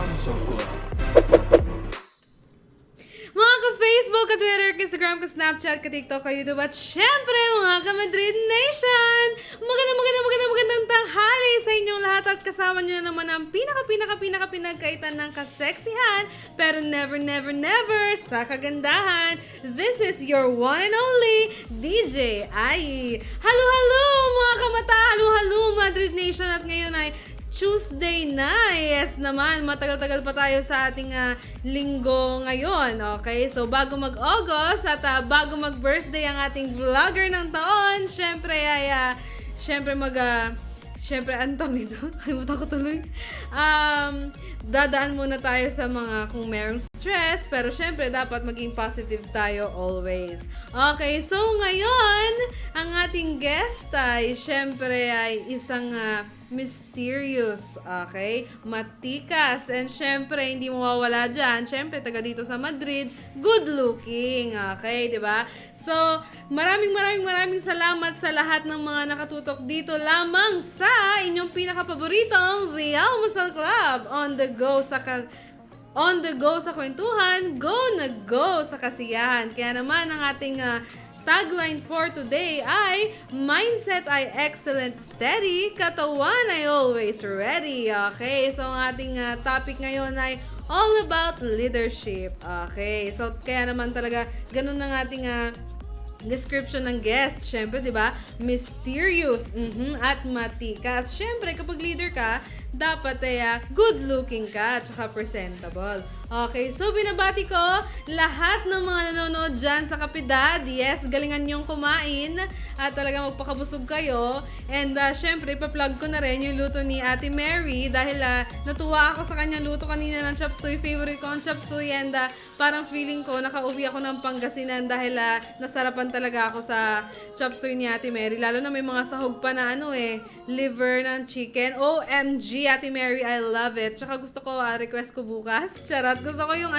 Mga ka-Facebook, ka-Twitter, ka-Instagram, ka-Snapchat, ka-TikTok, ka-YouTube, at syempre mga ka-Madrid Nation! Magandang tanghali sa inyong lahat at kasama nyo na naman ang pinagkaitan ng kaseksihan pero never sa kagandahan. This is your one and only DJ Ai. Halo mga kamata, halo Madrid Nation, at ngayon ay Tuesday na. Yes naman, matagal-tagal pa tayo sa ating linggo ngayon. Okay, so bago mag-August at bago mag-birthday ang ating vlogger ng taon, syempre ay antong nito. Kalimutan ko tuloy. Dadaan muna tayo sa mga kung merong stress, pero syempre dapat maging positive tayo always. Okay, so ngayon, ang ating guest ay syempre ay isang mysterious, okay? Matikas, and syempre hindi mawawala dyan, syempre taga dito sa Madrid, good looking, okay, di ba? So, maraming salamat sa lahat ng mga nakatutok dito lamang sa inyong pinakapaboritong The Almusal Club. On the go sa kwentuhan, go sa kasiyahan. Kaya naman ang ating tagline for today ay mindset ay excellent, steady, katawan ay always ready. Okay, so ang ating topic ngayon ay all about leadership. Okay, so kaya naman talaga ganun ang ating description ng guest. Syempre, di ba? Mysterious at matikas. Syempre, kapag leader ka, dapat good looking ka at saka presentable. Okay, so binabati ko lahat ng mga nanonood dyan sa Kapidad. Yes, galingan nyong kumain at talaga magpakabusog kayo. And syempre, ipa-plug ko na rin yung luto ni Ate Mary dahil natuwa ako sa kanyang luto kanina ng chop suey. Favorite ko ang chop suey, and parang feeling ko nakauwi ako ng Pangasinan dahil nasarapan talaga ako sa chop suey ni Ate Mary. Lalo na may mga sahog pa na liver ng chicken. OMG, Ate Mary, I love it. Tsaka gusto ko, request ko bukas. Charot. Gusto ko yung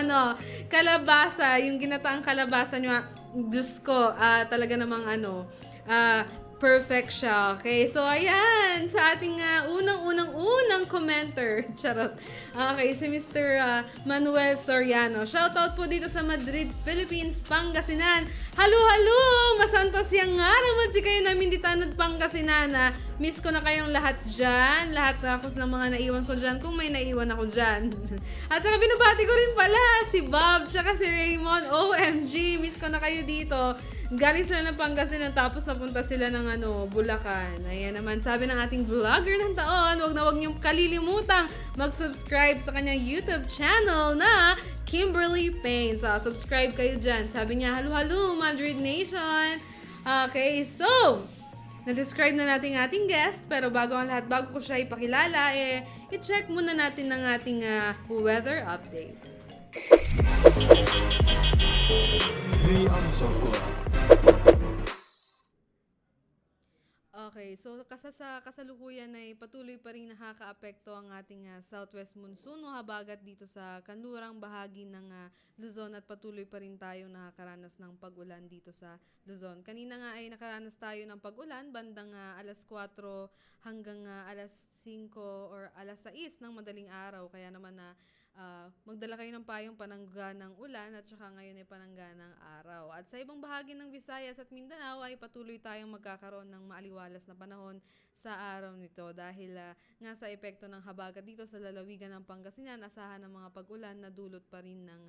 kalabasa, yung ginataang kalabasa nyo. Diyos ko, talaga namang perfect siya. Okay, so ayan, sa ating unang commenter. Charot. Okay, si Mr. Manuel Soriano. Shoutout po dito sa Madrid, Philippines, Pangasinan. Halo! Masantos yang nga naman si kayo namin ditanod Pangasinan. Miss ko na kayong lahat dyan. Lahat na ako sa mga naiwan ko dyan, kung may naiwan ako dyan. At saka binabati ko rin pala si Bob, tsaka si Raymond. OMG, miss ko na kayo dito. Galing sila ng Pangasinan tapos napunta sila ng Bulacan. Ayan naman, sabi ng ating vlogger ng taon, wag niyong kalilimutang mag-subscribe sa kanyang YouTube channel na Kimberly Payne. So, subscribe kayo dyan. Sabi niya, halo Madrid Nation. Okay, so na-describe na natin ating guest, pero bago ko siya ipakilala, i-check muna natin ng ating weather update. The Almusal Club. Okay, so sa kasalukuyan ay patuloy pa rin nakakaapekto ang ating southwest monsoon o habagat dito sa kanlurang bahagi ng Luzon, at patuloy pa rin tayo nakakaranas ng pag-ulan dito sa Luzon. Kanina nga ay nakaranas tayo ng pag-ulan bandang alas 4 hanggang alas 5 or alas 6 ng madaling araw. Kaya naman magdala kayo ng payong panangga ng ulan at saka ngayon ay panangga ng araw. At sa ibang bahagi ng Visayas at Mindanao ay patuloy tayong magkakaroon ng maaliwalas na panahon sa araw nito dahil nga sa epekto ng habagat dito sa lalawigan ng Pangasinan, asahan ng mga pag-ulan na dulot pa rin ng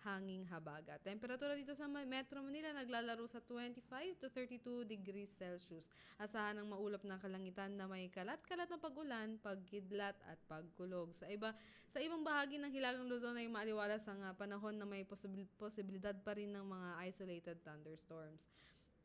hanging habagat. Temperatura dito sa Metro Manila naglalaro sa 25 to 32 degrees Celsius. Asahan ng maulap na kalangitan na may kalat-kalat na pag-ulan, pagkidlat at pagkulog. Sa ibang bahagi ng Hilagang Luzon ay maaliwalas ang panahon na may posibilidad pa rin ng mga isolated thunderstorms.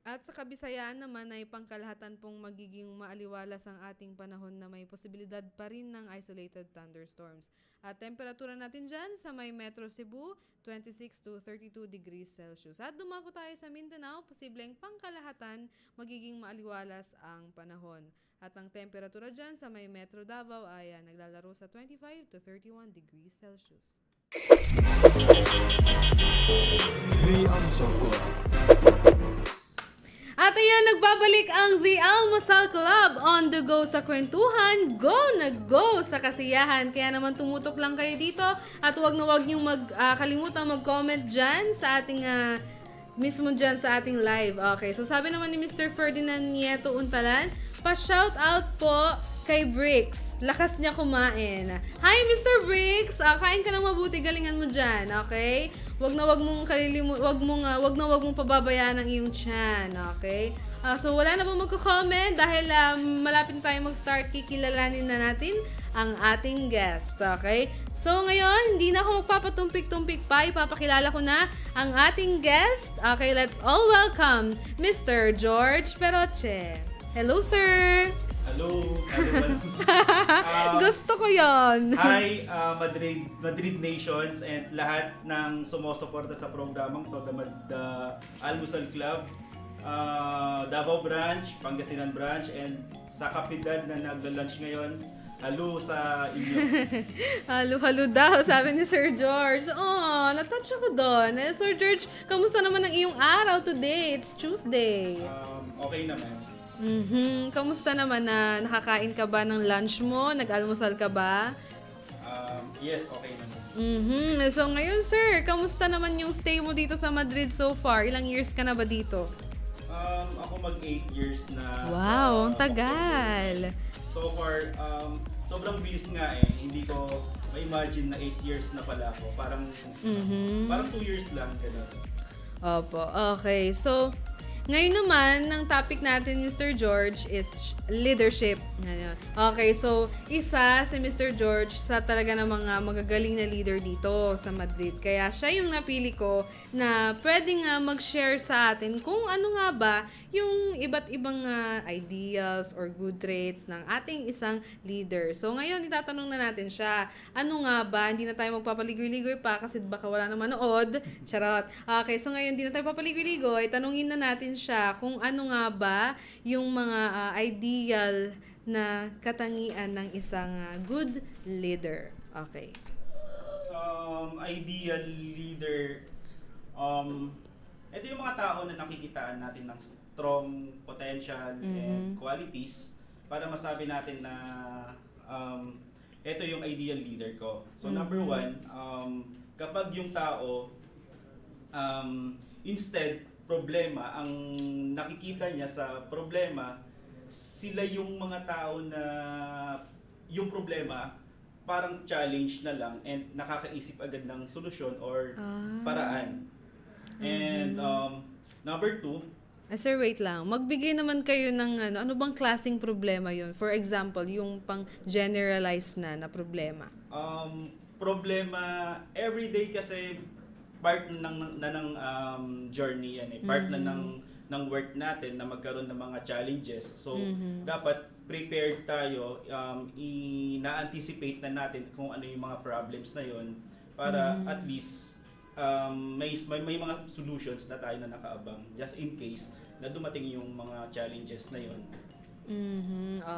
At sa Kabisayaan naman ay pangkalahatan pong magiging maaliwalas ang ating panahon na may posibilidad pa rin ng isolated thunderstorms. At temperatura natin dyan sa may Metro Cebu, 26 to 32 degrees Celsius. At dumako tayo sa Mindanao, posibleng pangkalahatan magiging maaliwalas ang panahon. At ang temperatura dyan sa may Metro Davao ay naglalaro sa 25 to 31 degrees Celsius. The Almusal Club. At ayan, nagbabalik ang The Almusal Club on the go sa kwentuhan, go na go sa kasiyahan. Kaya naman tumutok lang kayo dito at huwag na huwag niyong kalimutan mag-comment dyan sa ating mismo dyan sa ating live. Okay, so sabi naman ni Mr. Ferdinand Nieto Untalan, pa-shout out po kay Bricks. Lakas niya kumain. Hi, Mr. Bricks! Kain ka ng mabuti, galingan mo dyan, okay? Wag na wag mong pababayaan ang iyong tiyan, okay? So wala na pong magko-comment dahil malapit na tayo mag-start, kikilalanin na natin ang ating guest, okay? So ngayon, hindi na ako magpapatumpik-tumpik pa, ipapakilala ko na ang ating guest. Okay, let's all welcome Mr. George Peroche. Hello, sir! Hello, everyone. Gusto ko yon. Hi, Madrid Nations and lahat ng sumusuporta sa programang to, the Almusal Club, Davao Branch, Pangasinan Branch, and sa Kapidad na nagla-lunch ngayon. Hello sa inyo. Halo daw, sabi ni Sir George. Oh, natouch ako doon. Sir George, kamusta naman ang iyong araw today? It's Tuesday. Okay naman. Kamusta naman na nakakain ka ba ng lunch mo? Nag-almusal ka ba? Yes, okay naman. So ngayon, sir, kamusta naman yung stay mo dito sa Madrid so far? Ilang years ka na ba dito? Ako mag 8 years na. Wow, ang tagal. So far, sobrang bilis nga eh. Hindi ko ma-imagine na 8 years na pala ako. Parang 2 years lang. Ganun. Opo, okay. So, ngayon naman, ang topic natin, Mr. George, is leadership. Okay, so isa si Mr. George sa talaga ng mga magagaling na leader dito sa Madrid. Kaya siya yung napili ko na pwedeng mag-share sa atin kung ano nga ba yung iba't ibang ideas or good traits ng ating isang leader. So ngayon, itatanong na natin siya, ano nga ba? Hindi na tayo magpapaligoy-ligoy pa kasi baka wala na manood. Charot. Okay, so ngayon, hindi na tayo papaligoy-ligoy. Tanungin na natin siya kung ano nga ba yung mga ideal na katangian ng isang good leader. Okay. Ideal leader, ito yung mga tao na nakikitaan natin ng strong potential and qualities para masabi natin na ito yung ideal leader ko. So number one, kapag yung tao instead problema, ang nakikita niya sa problema, sila yung mga tao na yung problema parang challenge na lang and nakakaisip agad ng solusyon or paraan. And number two, sir, wait lang. Magbigay naman kayo ng ano bang klaseng problema yun? For example, yung pang generalize na problema. Problema everyday kasi part ng journey yan eh. Part na ng work natin na magkaroon ng mga challenges. So dapat prepared tayo, ina-anticipate na natin kung ano yung mga problems na yon para at least may mga solutions na tayo na nakaabang just in case na dumating yung mga challenges na yon.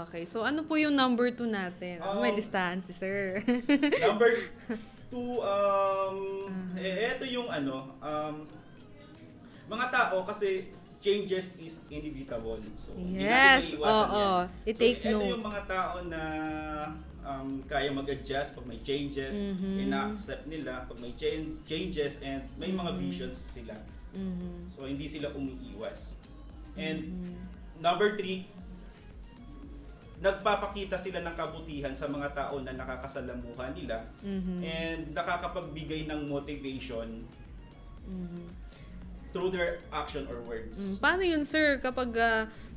Okay. So ano po yung number 2 natin? May listahan si sir. Number 2, eto yung mga tao kasi changes is inevitable. So, yes, oo. I-take ito note. yung mga tao na kaya mag-adjust pag may changes, ina-accept nila pag may changes and may mga visions sila. So, hindi sila umiiwas. And number 3, nagpapakita sila ng kabutihan sa mga tao na nakakasalamuhan nila and nakakapagbigay ng motivation through their action or words. Paano yun, sir, kapag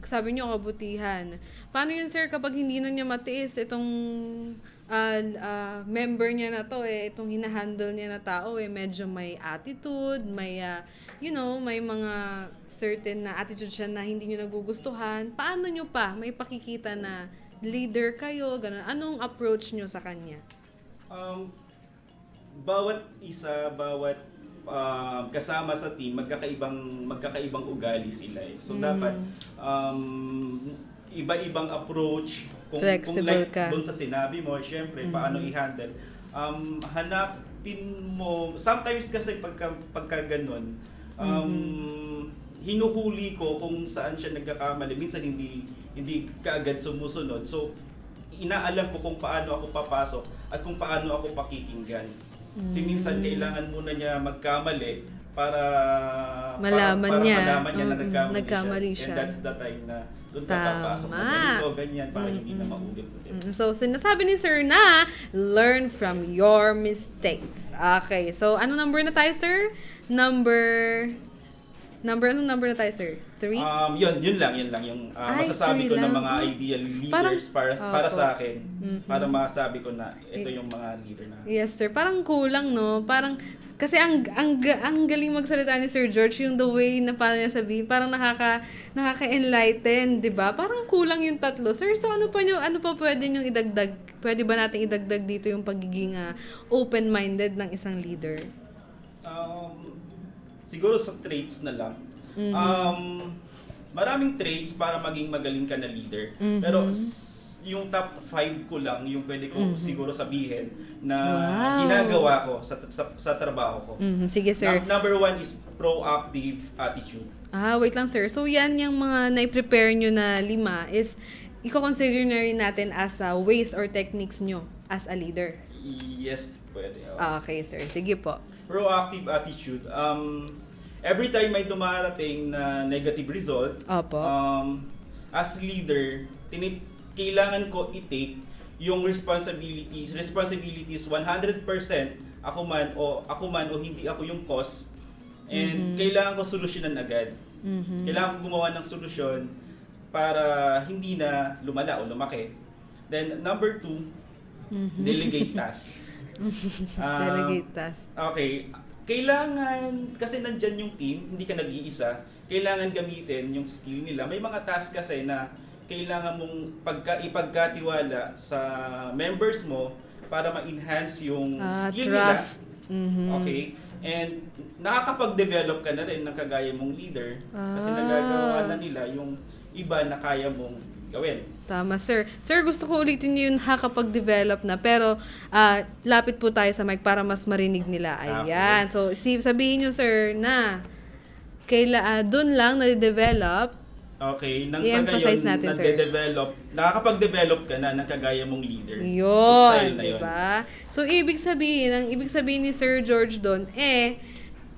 sabi niyo kabutihan? Paano yun, sir, kapag hindi na niya matiis itong member niya na to, itong hinahandle niya na tao, medyo may attitude, may, may mga certain na attitude siya na hindi niyo nagugustuhan. Paano niyo pa may pakikita na leader kayo, ganun? Anong approach niyo sa kanya? Bawat kasama sa team, magkakaibang ugali sila eh. So dapat iba-ibang approach kung like ka. doon sa sinabi mo, syempre paano i-handle. Hanapin mo sometimes kasi pagka ganun, hinuhuli ko kung saan siya nagkakamali. Minsan hindi kaagad sumusunod. So, inaalam ko kung paano ako papasok at kung paano ako pakikinggan. Kasi minsan kailangan muna niya magkamali para Malaman niya. malaman niya na nagkamali siya. And that's the time na doon Tama. papasok na ganito, ganyan, para hindi na maulit-ulit. So, sinasabi ni Sir na, learn from your mistakes. Okay, so ano number na tayo, Sir? Anong number na tayo, Sir? 3? Yun lang yung Ay, masasabi ko three na lang. mga ideal leaders Parang- para Opo. sa akin, para masabi ko na ito yung mga leader na. Yes, Sir. Parang kulang, no? Parang, kasi ang galing magsalita ni Sir George, yung the way na paano niya sabihin, parang nakaka-enlighten, di ba? Parang kulang yung tatlo. Sir, so ano pa pwede nyo idagdag? Pwede ba natin idagdag dito yung pagiging open-minded ng isang leader? Siguro sa traits na lang. Maraming traits para maging magaling ka na leader. Pero yung top 5 ko lang, yung pwede ko siguro sabihin na Wow. ginagawa ko sa trabaho ko. Sige, Sir. Number 1 is proactive attitude. Wait lang, Sir. So, yan yung mga na-prepare nyo na 5 is i-consider na rin natin as ways or techniques nyo as a leader. Yes, pwede. Okay, Sir. Sige po. Proactive attitude. Every time may dumarating na negative result, Opo. as leader, kailangan ko i-take yung responsibilities 100% ako man o hindi ako yung cause, and kailangan ko solusyonan agad. Kailangan ko gumawa ng solusyon para hindi na lumala o lumaki. Then number 2, delegate tasks. Delegate task. Okay. Kailangan, kasi nandyan yung team, hindi ka nag-iisa, kailangan gamitin yung skill nila. May mga task kasi na kailangan mong ipagkatiwala sa members mo para ma-enhance yung skill Trust. nila. Okay? And nakakapag-develop ka na rin ng kagaya mong leader kasi nagagawa na nila yung iba na kaya mong gawin. Tama, Sir. Sir, gusto ko ulitin yun nakakapag-develop na, pero lapit po tayo sa mic para mas marinig nila. Ayan. So, sabihin nyo, Sir, na doon lang na-develop. Okay, nang sa I-emphasize ngayon, natin, Sir. nakakapag-develop ka na ng kagaya mong leader. Sa Yun, style na yun. diba? So, ibig sabihin ni Sir George doon,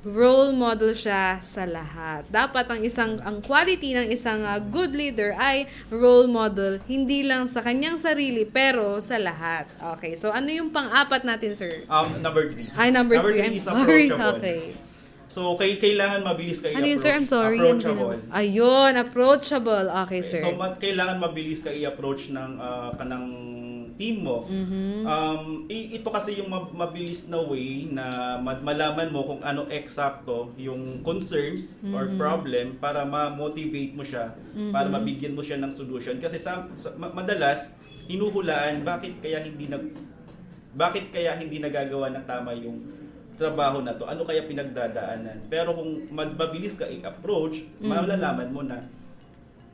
role model siya sa lahat. Dapat ang quality ng isang good leader ay role model, hindi lang sa kanyang sarili, pero sa lahat. Okay, so ano yung pang-apat natin, Sir? Number 3. Number 3. I'm is sorry. approachable. Okay. So, kailangan mabilis ka Ano i-approach. yun, Sir? I'm sorry. Approachable. Ayun, approachable. Okay, Sir. So, kailangan mabilis ka i-approach ng kanang team mo. Ito kasi yung mabilis na way na malaman mo kung ano eksakto yung concerns or problem para ma-motivate mo siya, para mabigyan mo siya ng solution. Kasi madalas, hinuhulaan bakit kaya hindi nagagawa ng tama yung trabaho na to, ano kaya pinagdadaanan. Pero kung mabilis ka i-approach, malalaman mo na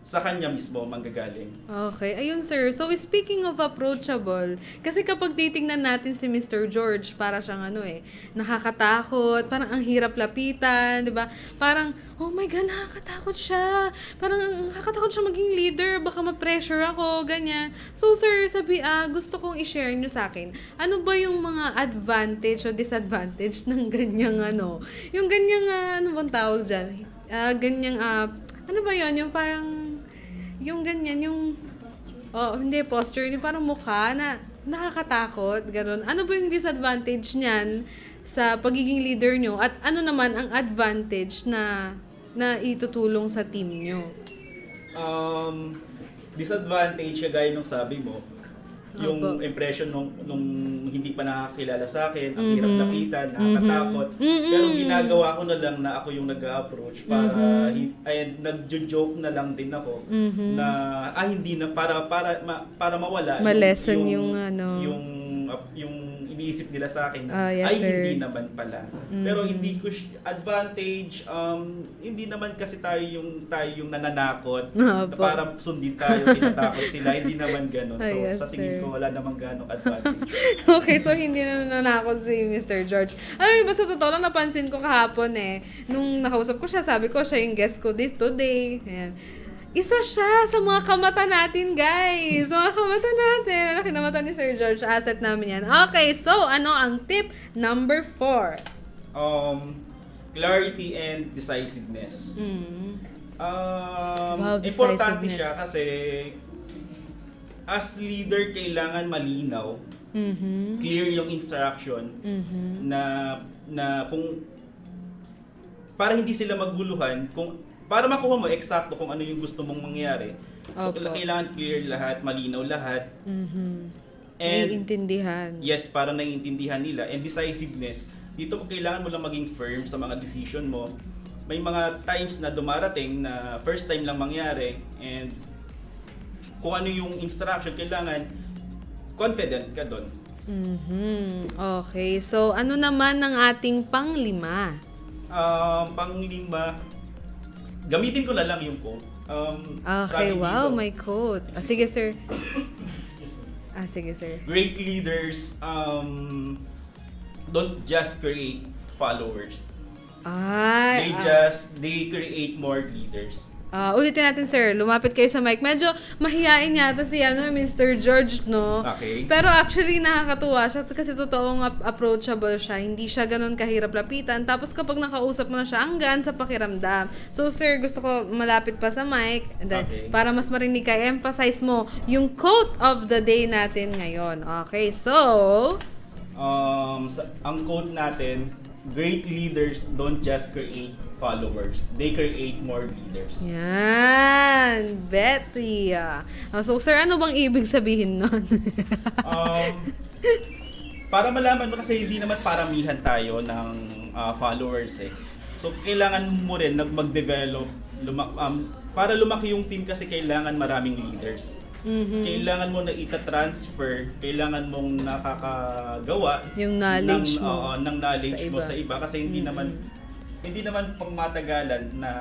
sa kanya mismo manggagaling. Okay. Ayun, Sir. So, speaking of approachable, kasi kapag titingnan natin si Mr. George, para siyang nakakatakot, parang ang hirap lapitan, di ba? Parang, oh my God, nakakatakot siya. Parang nakakatakot siya maging leader, baka ma-pressure ako, ganyan. So, Sir, gusto kong i-share nyo sa akin, ano ba yung mga advantage o disadvantage ng ganyang yung ganyang, ano bang tawag dyan? Ano ba yun? Yung parang, yung ganyan, hindi posture, yung parang mukha na nakakatakot, gano'n. Ano ba yung disadvantage niyan sa pagiging leader nyo? At ano naman ang advantage na itutulong sa team nyo? Disadvantage, gaya nung sabi mo, yung Opo. impression nung hindi pa nakakilala sa akin, ang hirap lapitan, nakakatakot. Pero ginagawa ko na lang na ako yung nag-approach para nagjo-joke na lang din ako na hindi na para mawala Ma-lessen yung yung iniisip nila sa akin na, Yes, ay, sir. hindi naman pala. Pero hindi ko advantage, hindi naman kasi tayo yung nananakot, na Opo. parang sundin tayo, tinatakot sila, hindi naman ganun. So, Yes, sa tingin sir. ko, wala namang ganong advantage. Okay, so hindi na nanakot si Mr. George. Alam mo, basta totoo lang napansin ko kahapon nung nakausap ko siya, sabi ko siya yung guest ko today. Ayan. Isa siya sa mga kamata natin, guys. Mga kamata natin. Ang laki na mata ni Sir George. Asset namin yan. Okay, so ano ang tip number 4? Clarity and decisiveness. Wow, Importante decisiveness. siya kasi as leader kailangan malinaw, clear yung instruction na kung para hindi sila maguluhan, para makuha mo eksakto kung ano yung gusto mong mangyari. So Opo. kailangan clear lahat, malinaw lahat. And Naiintindihan. yes, para naiintindihan nila. And decisiveness, dito kailangan mo lang maging firm sa mga decision mo. May mga times na dumarating na first time lang mangyari, and kung ano yung instruction, kailangan confident ka doon. Okay, so ano naman ang ating panglima? Panglima, gamitin ko na lang yung quote. Okay, Sabi wow, dito, may quote. Sige, sir. Sige, sir. great leaders don't just create followers. Ay, They create more leaders. ulitin natin, sir. Lumapit kayo sa mic. Medyo mahihain yata si Mr. George, no? Okay. Pero actually, nakakatuwa siya kasi totoong approachable siya. Hindi siya ganun kahirap lapitan. Tapos kapag nakausap mo na siya, ang gaan sa pakiramdam. So, sir, gusto ko malapit pa sa mic. And then, Okay. para mas marinig ka, emphasize mo yung quote of the day natin ngayon. Okay, so... Ang quote natin, great leaders don't just create followers, they create more leaders. Yan, Betty. So, sir, ano bang ibig sabihin nun? Para malaman mo, kasi hindi naman paramihan tayo ng followers eh. So kailangan mo rin mag-develop, para lumaki yung team kasi kailangan maraming leaders. Kailangan mo na ita-transfer, kailangan mong nakakagawa Yung knowledge ng, mo ng knowledge sa mo iba. sa iba kasi hindi naman pangmatagalan na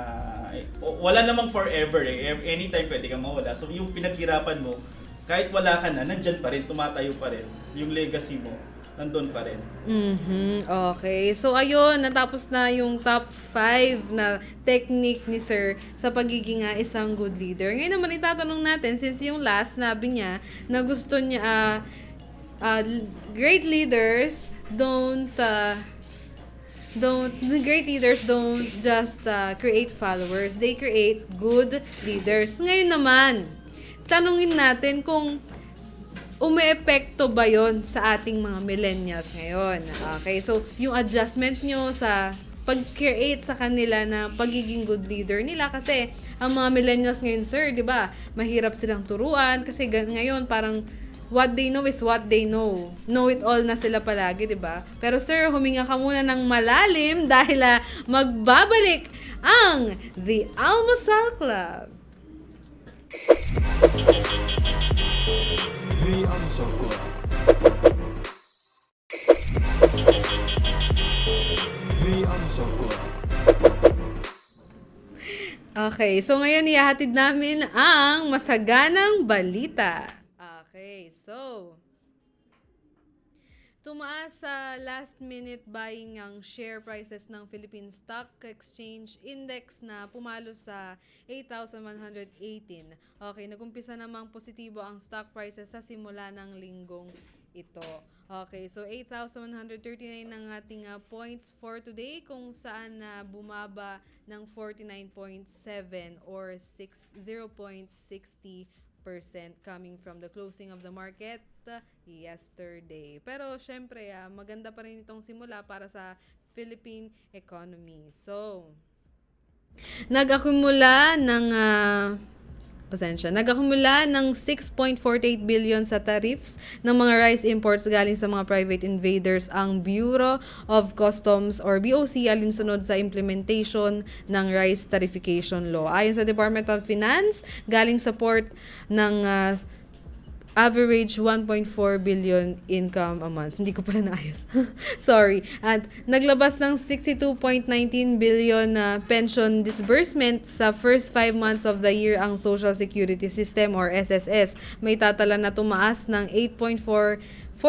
wala namang forever eh. Anytime pwede kang mawala. So yung pinaghirapan mo, kahit wala ka na, nandyan pa rin, tumatayo pa rin. Yung legacy mo, nandun pa rin. Okay. So, ayun, natapos na yung top 5 na technique ni Sir sa pagiging isang good leader. Ngayon naman itatanong natin, since yung last, nabi niya na gusto niya, great leaders don't just create followers. They create good leaders. Ngayon naman, tanungin natin kung umeepekto ba yon sa ating mga millennials ngayon. Okay, so yung adjustment nyo sa pag-create sa kanila na pagiging good leader nila kasi ang mga millennials ngayon, sir, di ba, mahirap silang turuan kasi ngayon parang what they know is what they know. Know it all na sila palagi, di ba? Pero sir, huminga ka muna ng malalim dahil magbabalik ang The Almusal Club. The Answer Club. The Answer Club. Okay, so ngayon ihahatid namin ang masaganang balita. Okay, so tumaas sa last-minute buying ang share prices ng Philippine Stock Exchange Index na pumalo sa 8,118. Okay, nagumpisa namang positibo ang stock prices sa simula ng linggong ito. Okay, so 8,139 ng ating points for today kung saan bumaba ng 49.7 or 0.60% coming from the closing of the market yesterday. Pero syempre, maganda pa rin itong simula para sa Philippine economy. So, nag-akumula ng 6.48 billion sa tariffs ng mga rice imports galing sa mga private invaders ang Bureau of Customs or BOC alinsunod sa implementation ng rice tarification law. Ayon sa Department of Finance, galing sa port ng average 1.4 billion income a month. Hindi ko pala naayos. Sorry. At naglabas ng 62.19 billion na pension disbursement sa first 5 months of the year ang Social Security System or SSS. May tatala na tumaas ng 8.44%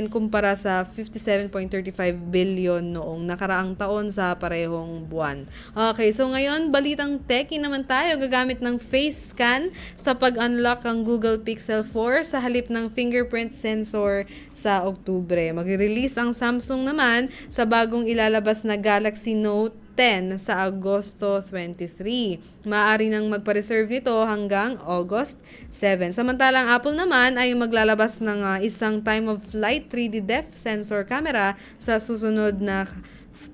kumpara sa 57.35 billion noong nakaraang taon sa parehong buwan. Okay, so ngayon, balitang techie naman tayo. Gagamit ng face scan sa pag-unlock ang Google Pixel 4 sa halip ng fingerprint sensor sa Oktubre. Mag-release ang Samsung naman sa bagong ilalabas na Galaxy Note 10 sa Agosto 23. Maaari nang magpa-reserve nito hanggang August 7. Samantalang Apple naman ay maglalabas ng isang time-of-flight 3D depth sensor camera sa susunod na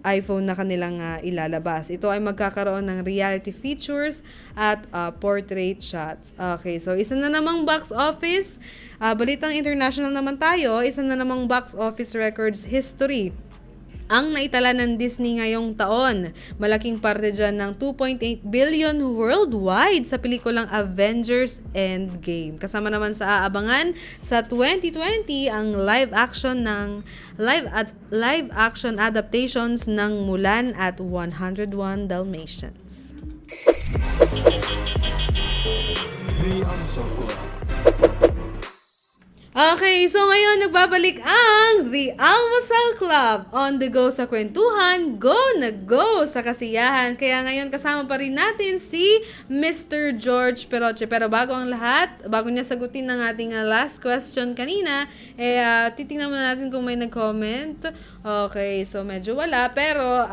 iPhone na kanilang ilalabas. Ito ay magkakaroon ng reality features at portrait shots. Okay, so isa na namang box office. Balitang international naman tayo. Isa na namang box office records history ang naitala ng Disney ngayong taon. Malaking parte dyan ng 2.8 billion worldwide sa pelikulang Avengers Endgame. Kasama naman sa aabangan sa 2020 ang live action adaptations ng Mulan at 101 Dalmatians. The Answer Ko. Okay, so ngayon nagbabalik ang The Almasal Club. On the go sa kwentuhan, go na go sa kasiyahan. Kaya ngayon kasama pa rin natin si Mr. George Peroche. Pero bago ang lahat, bago niya sagutin ang ating last question kanina, titingnan muna natin kung may nag-comment. Okay, so medyo wala. Pero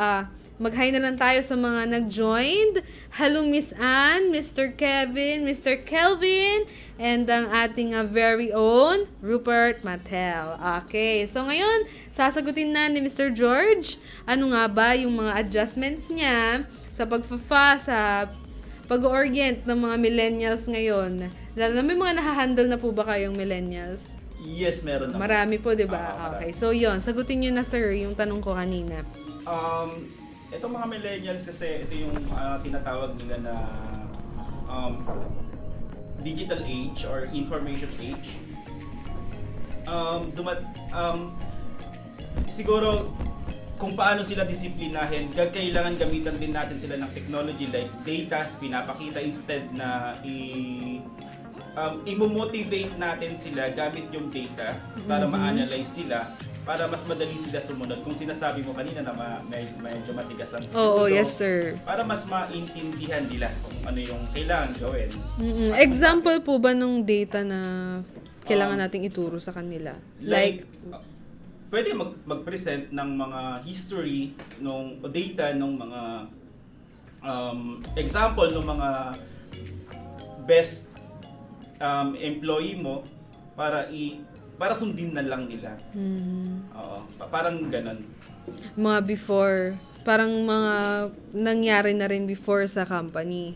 mag-hi na lang tayo sa mga nag-joined. Hello Miss Anne, Mr. Kevin, Mr. Kelvin, and ang ating very own Rupert Mattel. Okay, so ngayon, sasagutin na ni Mr. George, ano nga ba yung mga adjustments niya sa sa pag-orient ng mga millennials ngayon. Lalo na may mga nahahandle na po ba kayong millennials? Yes, meron naman. Marami po, di ba? Marami. Okay, so yon, sagutin nyo na sir yung tanong ko kanina. Itong mga millennials kasi ito yung tinatawag nila na digital age or information age. Siguro kung paano sila disiplinahin, kailangan gamitan din natin sila ng technology like data, pinapakita instead na i-motivate natin sila gamit yung data para ma-analyze nila, para mas madali sila sumunod. Kung sinasabi mo kanina na medyo matigas ang Oo, tulo, yes sir. para mas maintindihan nila kung ano yung kailangan gawin. Example po ba nung data na kailangan nating ituro sa kanila? Like pwede mag-present ng mga history o data ng mga example ng mga best employee mo para sundin na lang nila. Oo, parang ganun. Mga before, parang mga nangyari na rin before sa company.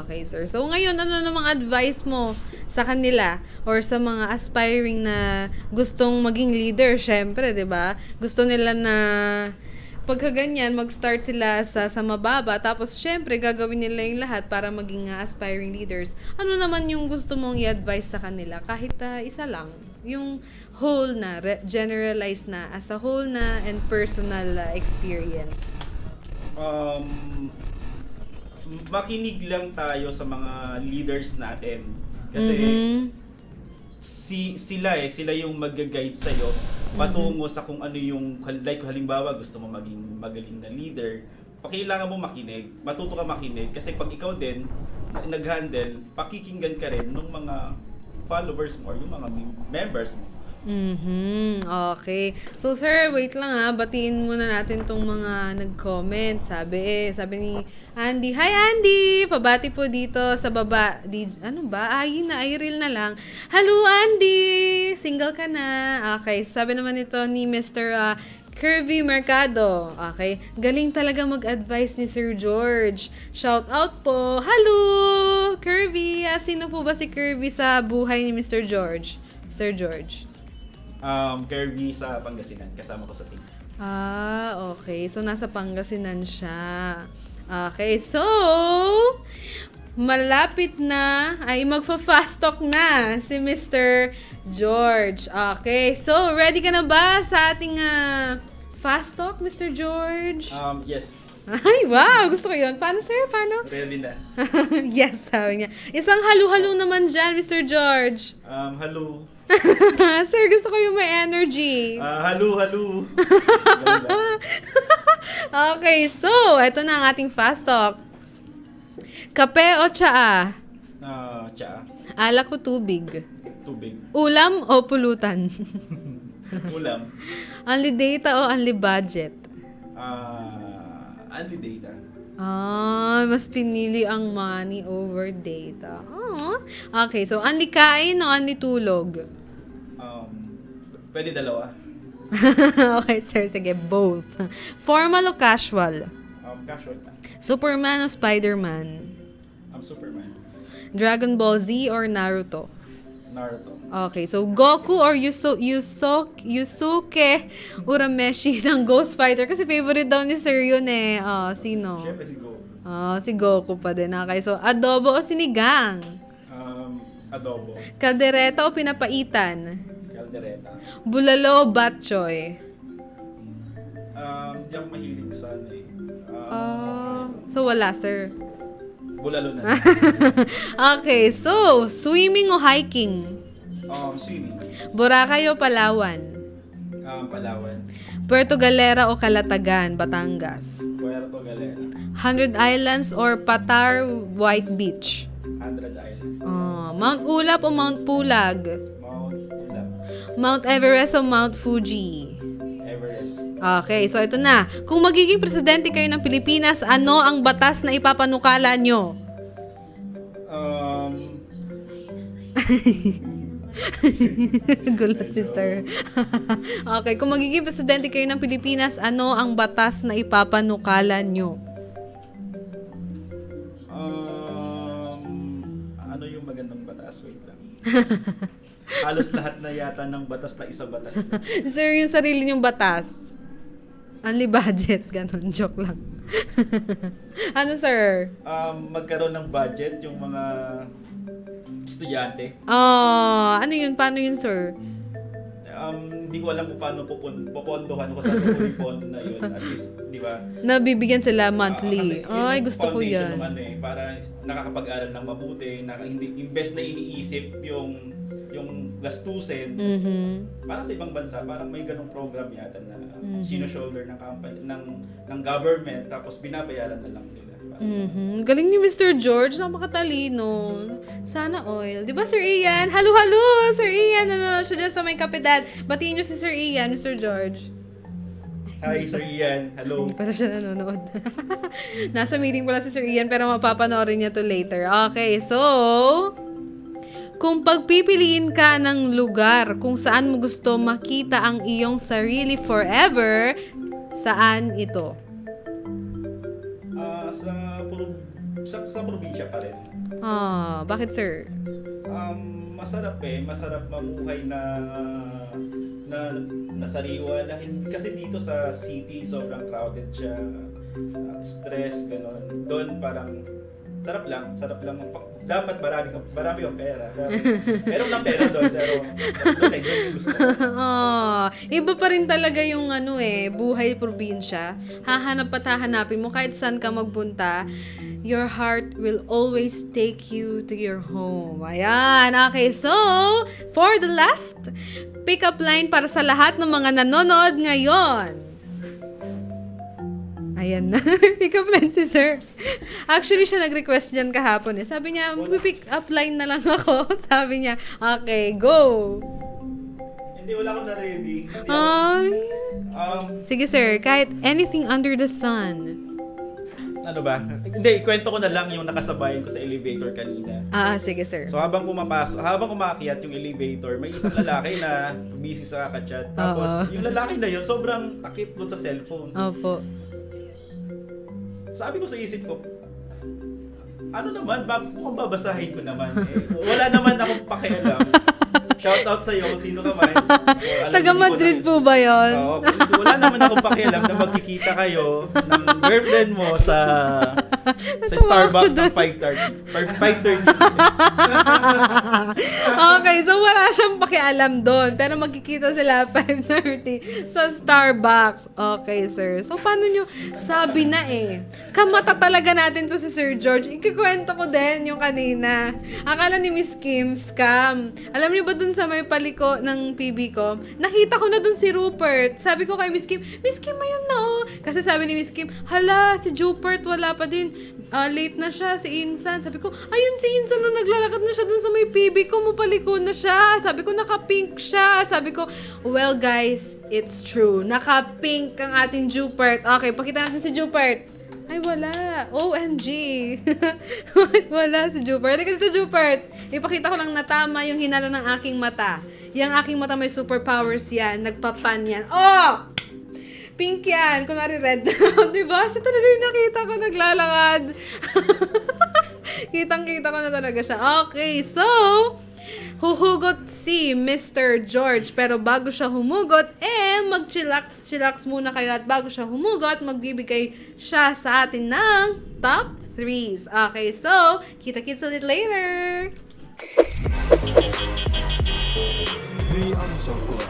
Okay, sir. So, ngayon, ano namang advice mo sa kanila or sa mga aspiring na gustong maging leader? Syempre, di ba? Gusto nila na pagkaganyan, mag-start sila sa mababa, tapos syempre, gagawin nila yung lahat para maging aspiring leaders. Ano naman yung gusto mong i-advise sa kanila? Kahit isa lang. Yung whole na, generalize na, as a whole na, and personal experience. Makinig lang tayo sa mga leaders natin. Kasi sila yung mag-guide sa'yo patungo sa kung ano yung, like halimbawa gusto mo maging magaling na leader, kailangan mo makinig, matuto ka makinig, kasi pag ikaw din nag-handle, pakikinggan ka rin ng mga followers mo or yung mga members mo. Okay. So, sir, wait lang batiin muna natin tong mga nag-comment. Sabi ni Andy. Hi, Andy! Pabati po dito sa baba. Ano ba? Iril na lang. Hello, Andy! Single ka na. Okay. Sabi naman ito ni Mr. Kirby Mercado. Okay. Galing talaga mag-advise ni Sir George. Shout out po. Hello! Kirby! Sino po ba si Kirby sa buhay ni Mr. George? Sir George? Kirby sa Pangasinan, kasama ko sa team. Okay. So, nasa Pangasinan siya. Okay. So, malapit na, ay magfa-fast talk na si Mr. George. Okay, so ready ka na ba sa ating fast talk, Mr. George? Yes. Ay, wow! Gusto ko yun. Paano, sir? Paano? Ready na. Yes, sabi niya. Isang halo-halo naman dyan, Mr. George. Hello. Sir, gusto ko yung may energy. Hello. Okay, so, eto na ang ating fast talk. Kape o tsaa? Tsaa. Alak o tubig? Tubig. Ulam o pulutan? Ulam. Only data o only budget? Only data. Mas pinili ang money over data. Okay, so only kain o only tulog? Pwede dalawa. Okay, sir. Sige, both. Formal o casual? Casual na. Superman o Spider-Man? Superman. Dragon Ball Z or Naruto? Naruto. Okay, so Goku or Yusuke Urameshi ng Ghost Fighter? Kasi favorite daw ni Sir yun eh. Sino? Siyempre si Go. Si Goku pa din. Okay, so adobo o sinigang? Adobo. Kaldereta o pinapaitan? Caldereta. Bulalo o batchoy? Di ako mahilig sa ano eh. So wala, sir. Bulalo na. Okay, so swimming o hiking? Swimming. Boracay o Palawan? Palawan. Puerto Galera o Calatagan, Batangas? Puerto Galera. 100 Islands or Patar White Beach? 100 Island. Mount Ulap o Mount Pulag? Mount Ulap. Mount Everest o Mount Fuji? Everest. Okay, so ito na. Kung magiging presidente kayo ng Pilipinas, ano ang batas na ipapanukala nyo? Gulat si sir. Okay, kung magiging presidente kayo ng Pilipinas, ano ang batas na ipapanukala nyo? Ano yung magandang batas? Wait lang. Halos lahat na yata ng batas na isa batas. Sir, yung sarili nyong batas. Only budget, ganun. Joke lang. Ano, sir? Magkaroon ng budget yung mga estudyante. Ano yun? Paano yun, sir? Hindi ko alam kung paano pupondohan ko sa yung pondo na yun. At least, di ba? Nabibigyan sila monthly. Kasi yun Ay, yung gusto ko foundation yan. ng para nakakapag-aral ng mabuti, hindi imbes na iniisip yung gastusin. Parang sa ibang bansa, parang may ganong program yata na sino-shoulder ng company, ng government, tapos binabayaran na lang nila. Galing ni Mr. George, napakatalino. Sana oil. Di ba, Sir Ian? Halo! Sir Ian, ano siya dyan sa may kapedad. Batiin niyo si Sir Ian, Mr. George. Hi, Sir Ian. Hello. Hindi pala siya nanonood. Nasa meeting pala si Sir Ian, pero mapapanoorin niya to later. Okay, so kung pagpipiliin ka ng lugar kung saan mo gusto makita ang iyong sarili forever, saan ito? Sa probinsya pa rin. Bakit, sir? Masarap mamuhay na sariwa lang. Kasi dito sa city, sobrang crowded siya. Stress, gano'n. Doon parang sarap lang. Dapat marami kang pera. Meron lang pera doon, pero doon yung gusto. Iba pa rin talaga yung buhay probinsya. Hahanap at hahanapin mo kahit saan ka magpunta. Your heart will always take you to your home. Ayan. Okay, so, for the last pick-up line para sa lahat ng mga nanonood ngayon. Ayan na. Pick-up line si sir. Actually, siya nag-request dyan kahapon eh. Sabi niya, pick up line na lang ako. Sabi niya, okay, go. Hindi, wala akong na-ready. Sige sir, kahit anything under the sun. Ano ba? Hindi, ikwento ko na lang yung nakasabayan ko sa elevator kanina. Sige sir. So habang kumaakyat yung elevator, may isang lalaki na busy sa kakachat. Tapos yung lalaki na yun, sobrang takip doon sa cellphone. Opo. Sabi ko sa isip ko, ano naman, mukhang babasahin ko naman. Wala naman akong pakialam. Shoutout sa iyo kung sino ka man. Taga Madrid po ba yun? Oo, wala naman akong pakialam na magkikita kayo ng girlfriend mo sa Sa Natawa Starbucks ako ng dun. 5:30. Okay, so wala siyang pakialam doon. Pero magkikita sila 5:30 sa Starbucks. Okay, sir. So, paano nyo? Sabi na kamata talaga natin to si Sir George. Ikikwento ko din yung kanina. Akala ni Miss Kim, scam. Alam niyo ba dun sa may paliko ng PB ko, nakita ko na dun si Rupert. Sabi ko kay Miss Kim, ayun na Kasi sabi ni Miss Kim, hala, si Rupert wala pa din. Late na siya, si Insan. Sabi ko, ayun si Insan nung naglalakad na siya dun sa may PB ko, mapaliko na siya. Sabi ko, naka-pink siya. Sabi ko, well guys, it's true. Naka-pink ang ating Rupert. Okay, pakita natin si Rupert. Ay, wala. OMG. Wala si Rupert. Teka dito, Rupert. Ipakita ko lang na tama yung hinala ng aking mata. Yung aking mata may superpowers yan. Nagpapan yan. Oh! Pink yan. Kunwari red. Diba? Siya talaga yung nakita ko naglalakad. Kitang-kita ko na talaga siya. Okay, so, huhugot si Mr. George. Pero bago siya humugot, mag-chillax muna kayo. At bago siya humugot, magbibigay siya sa atin ng top 3s. Okay, so, kita-kits ulit later! The Answer Club.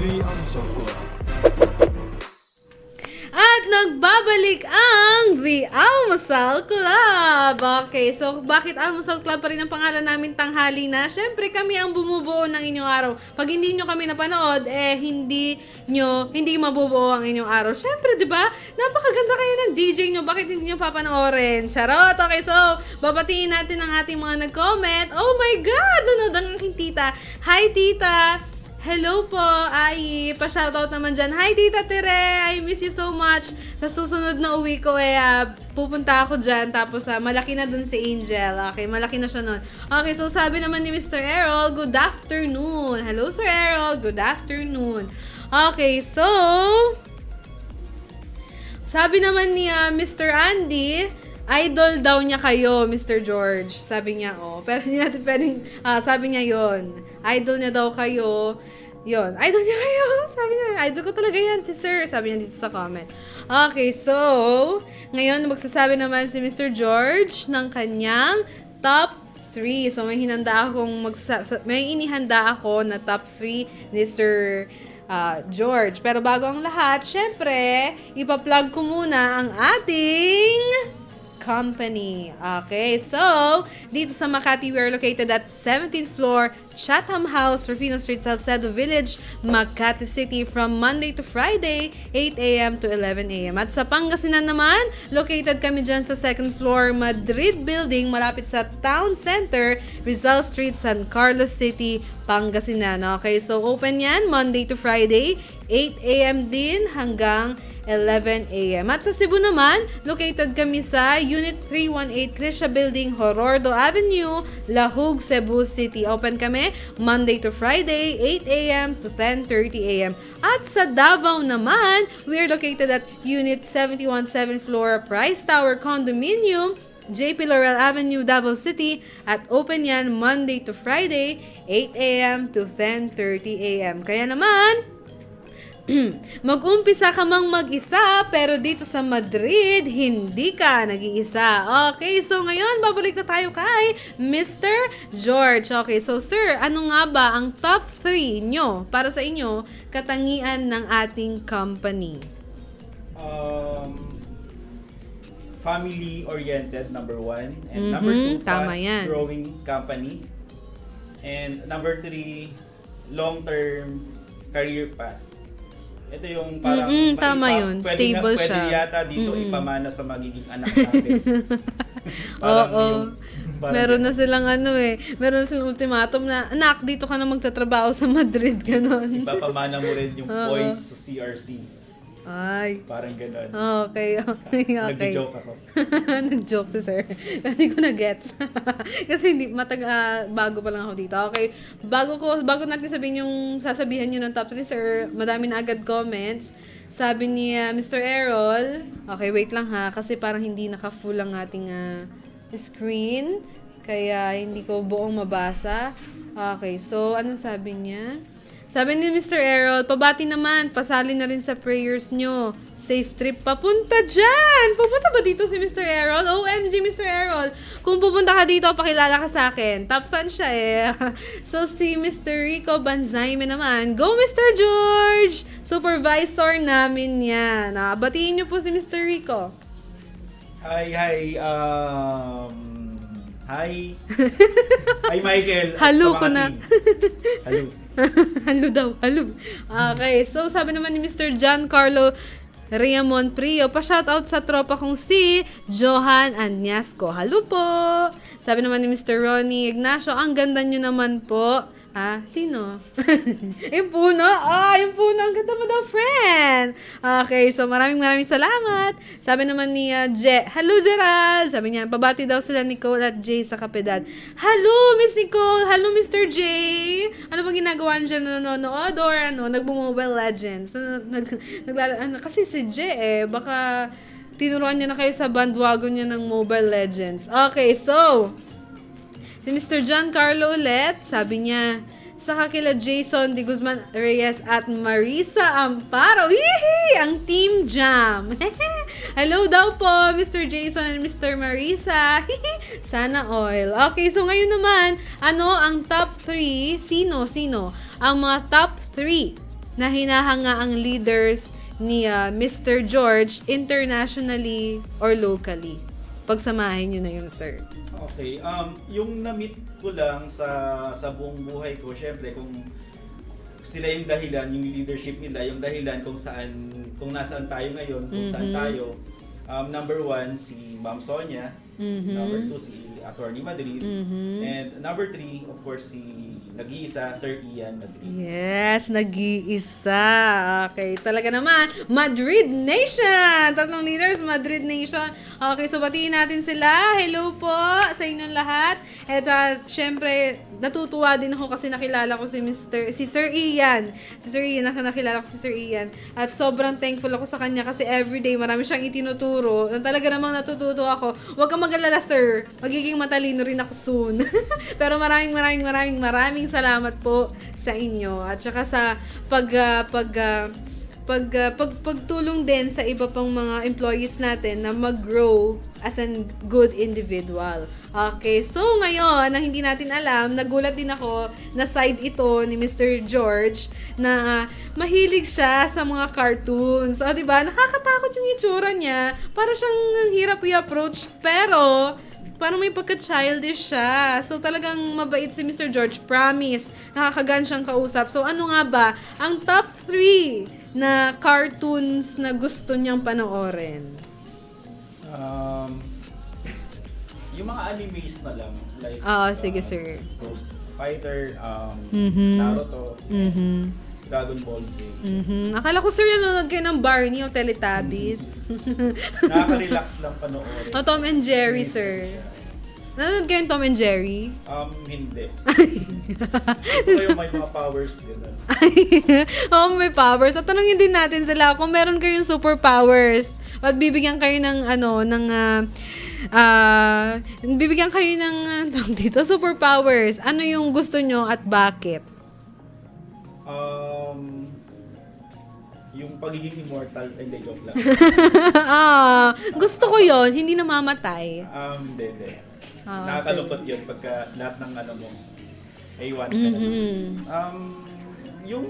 The Answer Club. At nagbabalik ang The Almusal Club. Okay, so bakit Almusal Club pa rin ang pangalan namin tanghali na? Syempre kami ang bumubuo ng inyong araw. Pag hindi nyo kami napanood, hindi mabubuo ang inyong araw. Syempre, di ba? Napakaganda kayo ng DJ nyo. Bakit hindi nyo papanoorin? Charot! Okay, so babatiin natin ang ating mga nag-comment. Oh my God! Nanood ang aking tita. Hi, tita! Hello po, Ai. Pa-shoutout naman dyan. Hi, Tita Tere. I miss you so much. Sa susunod na uwi ko, pupunta ako dyan. Tapos, malaki na dun si Angel. Okay, malaki na siya nun. Okay, so sabi naman ni Mr. Errol, good afternoon. Hello, Sir Errol. Good afternoon. Okay, so, sabi naman ni Mr. Andy, idol daw niya kayo, Mr. George. Sabi niya, pero hindi natin pwedeng, sabi niya yon. Idol niya daw kayo. Yon, idol niya kayo. Sabi niya, idol ko talaga yan, si Sir. Sabi niya dito sa comment. Okay, so, ngayon magsasabi naman si Mr. George ng kanyang top 3. So, may inihanda ako na top 3 ni Sir George. Pero bago ang lahat, syempre, ipa-plug ko muna ang ating company. Okay, so, dito sa Makati, we are located at 17th floor, Chatham House, Rufino Street, Salcedo Village, Makati City, from Monday to Friday, 8 a.m. to 11 a.m. At sa Pangasinan naman, located kami dyan sa 2nd floor, Madrid Building, malapit sa Town Center, Rizal Street, San Carlos City, Pangasinan. Okay, so open yan, Monday to Friday, 8 a.m. din hanggang 11 a.m. At sa Cebu naman, located kami sa Unit 318 Crisha Building, Horordo Avenue, Lahug, Cebu City. Open kami Monday to Friday, 8 a.m. to 10:30 a.m. At sa Davao naman, we are located at Unit 71 7th floor, Price Tower Condominium, JP Laurel Avenue, Davao City. At open yan Monday to Friday, 8 a.m. to 10:30 a.m. Kaya naman, Mag-umpisa ka mang mag-isa, pero dito sa Madrid, hindi ka nag-iisa. Okay, so ngayon, babalik na tayo kay Mr. George. Okay, so sir, ano nga ba ang top 3 nyo, para sa inyo, katangian ng ating company? Family-oriented, number 1. And number 2, tama yan. fast-growing company. And number 3, long-term career path. Ito yung parang tama yun. Stable pwede siya. yata dito ipamana sa magiging anak natin. Parang Oo. parang Meron ganun. na silang meron na silang ultimatum na, anak, dito ka na magtatrabaho sa Madrid, ganon. Ipapamana mo rin yung points sa CRC. Ay. Parang gano'n. Okay. Nag-joke ako. Nag-joke si sir. Hindi ko na-gets. Kasi bago pa lang ako dito. Okay. Bago natin sabihin yung sasabihan nyo ng top 3, sir, madami na agad comments. Sabi ni Mr. Errol, okay, wait lang ha, kasi parang hindi naka-full ang ating screen. Kaya hindi ko buong mabasa. Okay, so ano sabi niya? Sabi ni Mr. Errol, pabati naman, pasali na rin sa prayers nyo. Safe trip papunta dyan! Pupunta ba dito si Mr. Errol? OMG, Mr. Errol! Kung pupunta ka dito, pakilala ka sa akin. Top fan siya eh. So, si Mr. Rico Banzayme naman, go Mr. George! Supervisor namin yan. Batiin nyo po si Mr. Rico. Hi. Hi, Michael. Halo Sa ko mga na. team. Halo. Halo daw, halo. Okay, so sabi naman ni Mr. Giancarlo Riamon Prio, pa-shoutout sa tropa kong si Johan Anyasco. Halo po! Sabi naman ni Mr. Ronnie Ignacio, ang ganda nyo naman po. Sino? Yung puno? Yung puno. Ang ganda mo daw, friend. Okay, so maraming salamat. Sabi naman ni Hello, Gerald. Sabi niya, pabati daw sila Nicole at Jay sa Kapedad. Hello, Miss Nicole. Hello, Mr. Jay. Ano bang ginagawa niya na nanonood or nagbo-Mobile Legends? Kasi si Jay baka tinuruan niya na kayo sa bandwagon niya ng Mobile Legends. Okay, so si Mr. Giancarlo ulit, sabi niya, saka kila Jason de Guzman Reyes at Marisa Amparo. Hihi! Ang Team Jam. Hello daw po, Mr. Jason and Mr. Marisa. Hihi! Sana all. Okay, so ngayon naman, ano ang top 3? Sino? Ang mga top 3 na hinahanga ang leaders ni Mr. George internationally or locally. Pagsamahin nyo na yun, sir. Okay, yung na-meet ko lang sa buong buhay ko, syempre kung sila yung dahilan, yung leadership nila, yung dahilan kung nasaan tayo ngayon, kung saan tayo. Number 1, si Ma'am Sonia. Number 2, si Attorney Madrid. And number 3, of course, si nag-iisa, Sir Ian Madrid. Yes, nag-iisa. Okay, talaga naman. Madrid Nation! 3 leaders, Madrid Nation. Okay, so batiin natin sila. Hello po sa inyong lahat. At syempre, natutuwa din ako kasi nakilala ko si Sir Ian. Nakilala ko si Sir Ian. At sobrang thankful ako sa kanya kasi everyday marami siyang itinuturo. Talaga namang natututo ako. Huwag kang mag-alala, sir. Magiging matalino rin ako soon. Pero maraming salamat po sa inyo. At saka sa pagtulong din sa iba pang mga employees natin na mag-grow as a good individual. Okay, so ngayon, na hindi natin alam, nagulat din ako na side ito ni Mr. George na mahilig siya sa mga cartoons. O, diba? Nakakatakot yung itsura niya. Para siyang hirap i-approach, pero parang may pagka-childish siya. So, talagang mabait si Mr. George. Promise. Nakakagan siyang kausap. So, ano nga ba ang top 3 na cartoons na gusto niyang panoorin? Yung mga animes na lang. Like, sige, sir. Ghost Fighter, Mhm. Naruto, Mhm. Dragon Ball Z. Akala ko, sir, nanonood kayo ng Barney o Teletubbies. Nakaka-relax lang panoorin. O Tom and Jerry, sir. Nanonood kayo ng Tom and Jerry? Hindi. Gusto ko yung may mga powers, gano'n. May powers. At tanongin din natin sila kung meron kayong superpowers. At bibigyan kayo ng bibigyan kayo ng dito, superpowers. Ano yung gusto nyo at bakit? pagiging immortal. Hindi, joke lang. Gusto ko yon, hindi namamatay. Hindi. Ah, Nakakalungkot yun pagka lahat ng ano mo, A1 ka na. Yung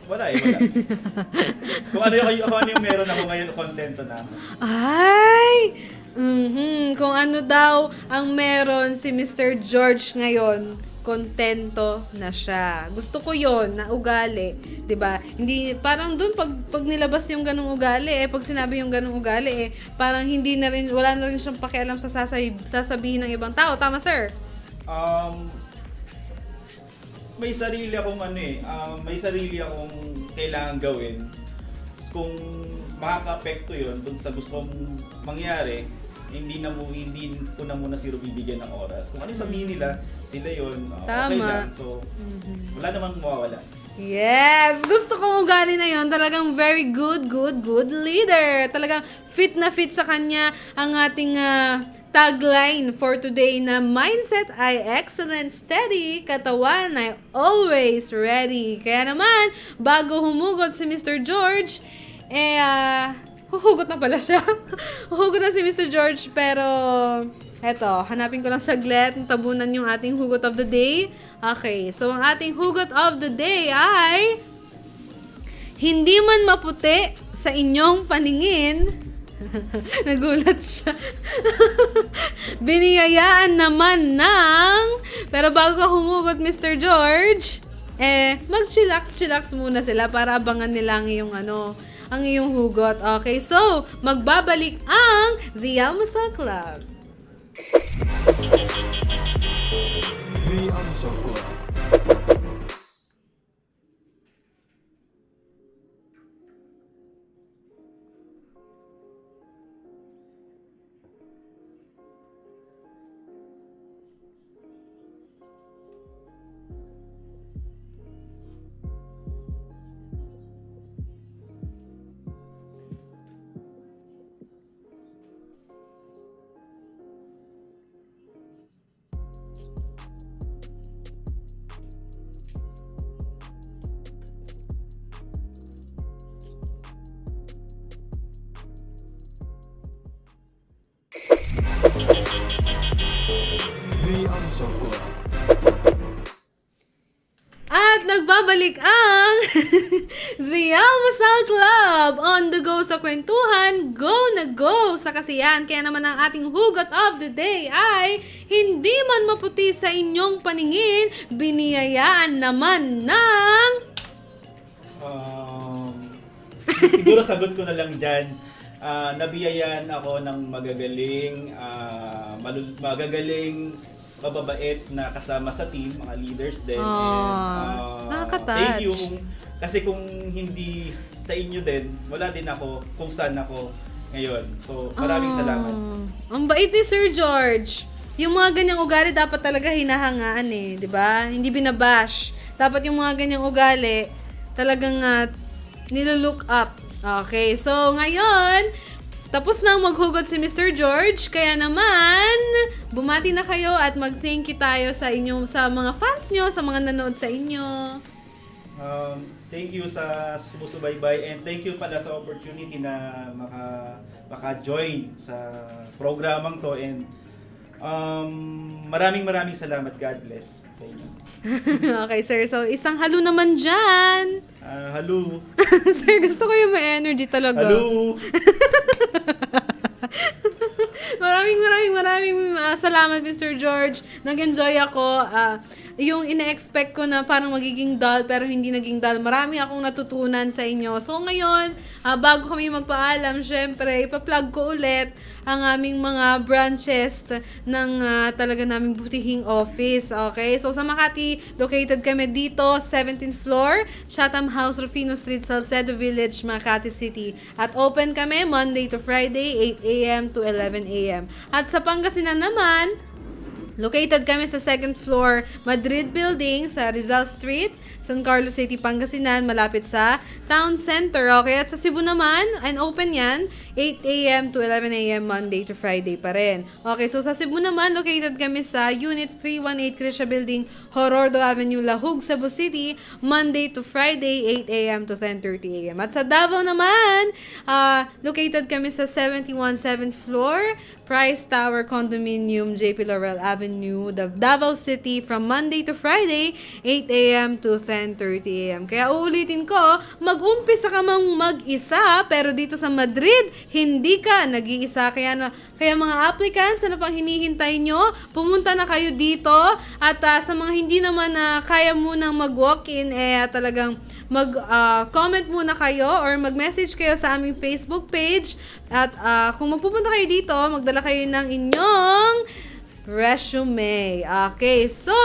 wala. Kung ano yung meron ako ngayon, kontento na ako. Ay! Kung ano daw ang meron si Mr. George ngayon, kontento na siya. Gusto ko yon na ugali, 'di ba? Hindi parang doon pag nilabas yung ganung ugali pag sinabi yung ganung ugali parang hindi na rin wala na rin siyang pakialam sa sasabihin ng ibang tao. Tama, sir? May sarili akong may sarili akong kailangan gawin. Kung makaka-apekto 'yon dun sa gusto mong mangyari, hindi ko na muna sila bibigyan ng oras. Kung ano sabihin nila, sila yun, okay lang. So, wala namang mawawala. Yes! Gusto kong ugali na yon. Talagang very good leader. Talagang fit na fit sa kanya ang ating tagline for today na mindset ay excellent, steady, katawan ay always ready. Kaya naman, bago humugot si Mr. George, huhugot na pala siya. Huhugot na si Mr. George, pero eto, hanapin ko lang saglit ng tabunan yung ating hugot of the day. Okay, so ang ating hugot of the day ay hindi man maputi sa inyong paningin. Nagulat siya. Biniyayaan naman ng... Pero bago ka humugot, Mr. George, mag-chillax muna sila para abangan nila ang iyong hugot. Okay, so, magbabalik ang The Almusal Club. The Almusal Club. The Almusal Club. At nagbabalik ang The Almusal Club on the go sa kwentuhan, go na go sa kasiyahan. Kaya naman ang ating hugot of the day ay hindi man maputi sa inyong paningin, biniyayaan naman ng... Siguro sagot ko na lang dyan. Nabiyayaan ako ng magagaling, mababait na kasama sa team, mga leaders din. Nakaka-touch. Thank you. Kasi kung hindi sa inyo din, wala din ako kung saan ako ngayon. So, maraming salamat. Ang bait ni Sir George. Yung mga ganyang ugali dapat talaga hinahangaan di ba? Hindi binabash. Dapat yung mga ganyang ugali talagang nilolook up. Okay, so ngayon, tapos na maghugot si Mr. George, kaya naman, bumati na kayo at mag-thank you tayo sa mga fans nyo, sa mga nanood sa inyo. Thank you sa sumusubaybay and thank you pala sa opportunity na maka-join sa programang to and maraming salamat. God bless sa inyo. Okay, sir. So, isang halo naman dyan. Halo. Sir, gusto ko yung may energy talaga. Halo. Maraming salamat, Mr. George. Nag-enjoy ako. Yung ina-expect ko na parang magiging dull pero hindi naging dull. Marami akong natutunan sa inyo. So ngayon, bago kami magpaalam, syempre, ipa-plug ko ulit ang aming mga branches ng talaga naming butihing office. Okay? So sa Makati, located kami dito, 17th floor, Chatham House, Rufino Street, Salcedo Village, Makati City. At open kami Monday to Friday, 8 a.m. to 11 a.m. At sa Pangasinan naman, Located kami sa second floor Madrid Building sa Rizal Street, San Carlos City, Pangasinan, malapit sa Town Center. Okay, at sa Cebu naman, and open yan, 8 a.m. to 11 a.m. Monday to Friday pa rin. Okay, so sa Cebu naman, located kami sa Unit 318 Crisha Building, Horordo Avenue, Lahug, Cebu City, Monday to Friday, 8 a.m. to 10:30 a.m. At sa Davao naman, located kami sa 71 7th floor, Price Tower Condominium, JP Laurel Avenue, Davao City, from Monday to Friday, 8 a.m. to 10:30 a.m. Kaya uulitin ko, mag-umpisa ka mang mag-isa, pero dito sa Madrid, hindi ka nag-iisa. Kaya mga applicants, ano pang hinihintay nyo? Pumunta na kayo dito. At sa mga hindi naman kaya munang mag-walk-in, talagang mag-comment muna kayo or mag-message kayo sa aming Facebook page. At kung magpupunta kayo dito, magdala kayo ng inyong resume. Okay, so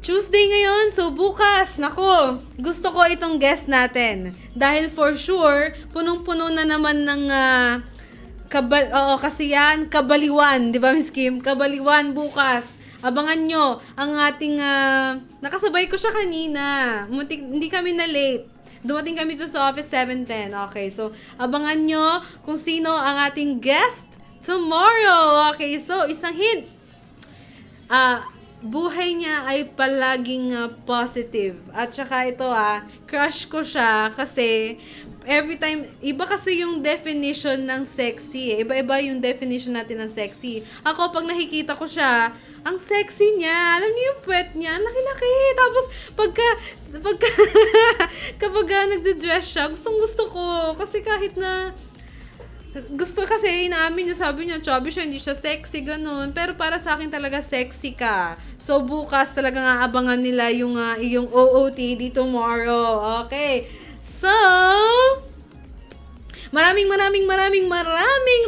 Tuesday ngayon, so bukas, nako, gusto ko itong guest natin. Dahil for sure, punong-puno na naman ng kasi yan, kabaliwan, di ba Miss Kim? Kabaliwan bukas. Abangan nyo ang ating, nakasabay ko siya kanina. Hindi kami na late. Dumating kami to sa office 7:10. Okay, so abangan nyo kung sino ang ating guest tomorrow. Okay, so isang hint. Buhay niya ay palaging positive. At saka ito crush ko siya kasi every time, iba kasi yung definition ng sexy. Iba-iba yung definition natin ng sexy. Ako, pag nakikita ko siya, ang sexy niya. Alam niyo yung puwet niya, ang laki-laki. Tapos, kapag nagde-dress siya, gustong-gusto ko. Kasi kahit na, gusto kasi inaamin niya, sabi niya, chubby siya, hindi siya sexy, ganun. Pero para sa akin talaga sexy ka. So, bukas talaga aabangan nila yung OOTD tomorrow. Okay. So, maraming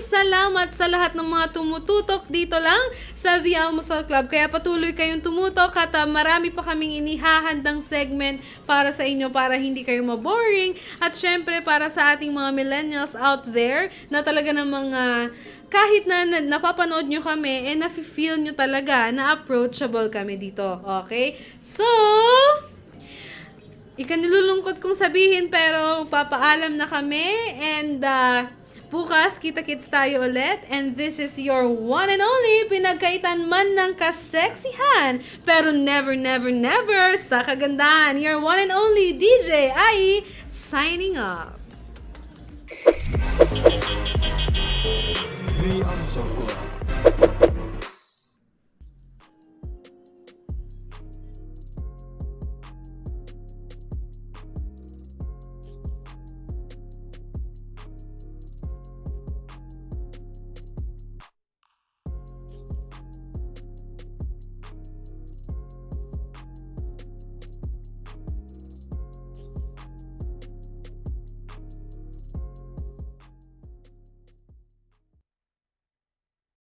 salamat sa lahat ng mga tumututok dito lang sa The Almusal Club. Kaya patuloy kayong tumutok at marami pa kaming inihahandang segment para sa inyo para hindi kayo maboring. At syempre para sa ating mga millennials out there na talaga namang kahit na napapanood nyo kami, nafe-feel nyo talaga na approachable kami dito. Okay? So, ikanilulungkot kong sabihin pero papaalam na kami and bukas kita-kits tayo ulit and this is your one and only pinagkaitan man ng kaseksihan pero never sa kagandahan, your one and only DJ Ai signing off. The Answer Club.